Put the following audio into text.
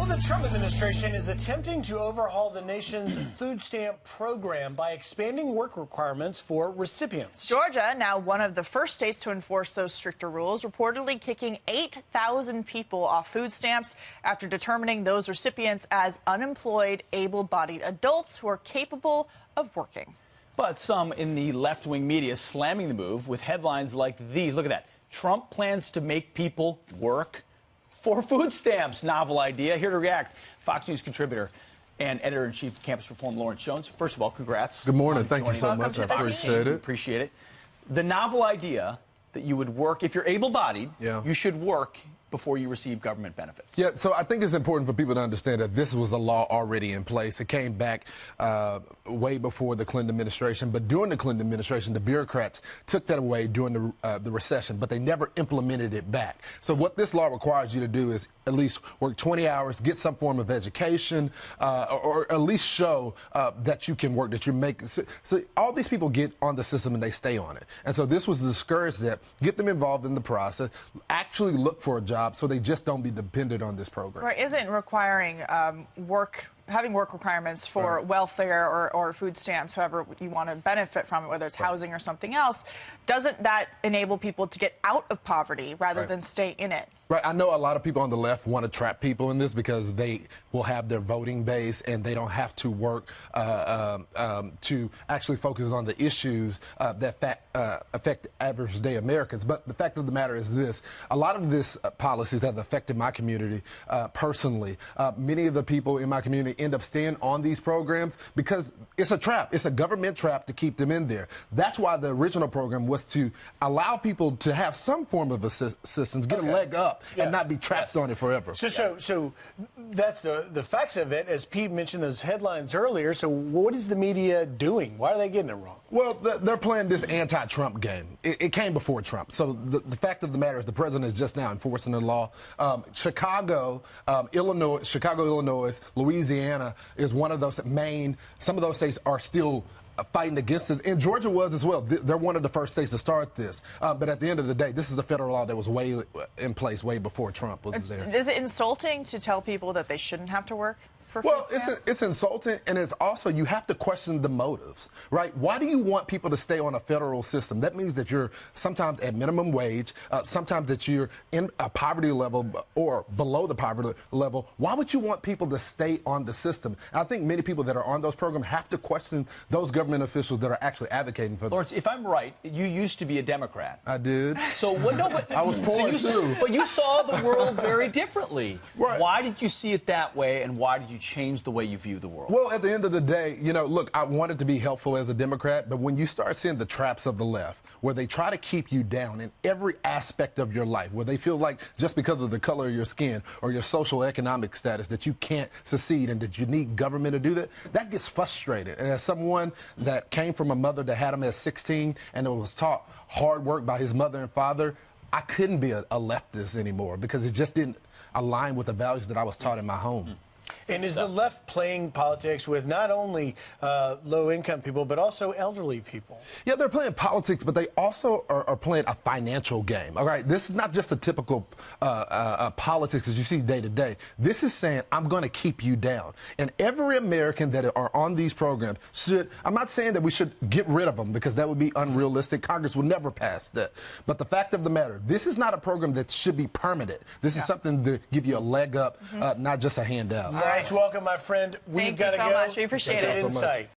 The Trump administration is attempting to overhaul the nation's food stamp program by expanding work requirements for recipients. Georgia, now one of the first states to enforce those stricter rules, reportedly kicking 8,000 people off food stamps after determining those recipients as unemployed, able-bodied adults who are capable of working. But some in the left-wing media slamming the move with headlines like these. Look at that. Trump plans to make people work for food stamps. Novel idea. Here to react, Fox News contributor and editor-in-chief of Campus Reform, Lawrence Jones. First of all, congrats. Good morning. Thank you so much. I appreciate it. Appreciate it. The novel idea that you would work, if you're able-bodied, you should work before you receive government benefits. Yeah, so I think it's important for people to understand that this was a law already in place. It came back way before the Clinton administration, but during the Clinton administration, the bureaucrats took that away during the recession, but they never implemented it back. So what this law requires you to do is at least work 20 hours, get some form of education, or at least show that you can work, that you make. So all these people get on the system and they stay on it. And so this was to discourage that, get them involved in the process, actually look for a job so they just don't be dependent on this program. Right, isn't requiring having work requirements for welfare or food stamps, however you want to benefit from it, whether it's housing or something else, doesn't that enable people to get out of poverty rather than stay in it? Right. I know a lot of people on the left want to trap people in this because they will have their voting base and they don't have to work to actually focus on the issues that affect average day Americans. But the fact of the matter is this. A lot of this policies have affected my community personally. Many of the people in my community end up staying on these programs because it's a trap. It's a government trap to keep them in there. That's why the original program was to allow people to have some form of assistance, get a leg up, and not be trapped on it forever. So that's the facts of it. As Pete mentioned those headlines earlier, so what is the media doing? Why are they getting it wrong? Well, they're playing this anti-Trump game. It came before Trump. So the fact of the matter is the president is just now enforcing the law. Chicago, Illinois, Louisiana is one of those some of those states are still fighting against this, and Georgia was as well. They're one of the first states to start this. But at the end of the day, this is a federal law that was way in place way before Trump was there. Is it insulting to tell people that they shouldn't have to work? Well, it's insulting, and it's also, you have to question the motives, right? Why do you want people to stay on a federal system? That means that you're sometimes at minimum wage, sometimes that you're in a poverty level or below the poverty level. Why would you want people to stay on the system? And I think many people that are on those programs have to question those government officials that are actually advocating for them. Lawrence, if I'm right, you used to be a Democrat. I did. So but I was poor too. But you saw the world very differently. Right. Why did you see it that way, and why did you change the way you view the world? Well, at the end of the day, look, I wanted to be helpful as a Democrat, but when you start seeing the traps of the left, where they try to keep you down in every aspect of your life, where they feel like just because of the color of your skin or your social economic status that you can't succeed and that you need government to do that, that gets frustrated. And as someone that came from a mother that had him at 16 and was taught hard work by his mother and father, I couldn't be a leftist anymore because it just didn't align with the values that I was taught in my home. And is the left playing politics with not only low-income people, but also elderly people? Yeah, they're playing politics, but they also are playing a financial game. All right, this is not just a typical politics that you see day to day. This is saying, I'm going to keep you down. And every American that are on these programs should, I'm not saying that we should get rid of them because that would be unrealistic. Congress will never pass that. But the fact of the matter, this is not a program that should be permanent. This is something to give you a leg up, not just a handout. All right, welcome, my friend. We've got to go. Thank you so much. We appreciate it. Insight.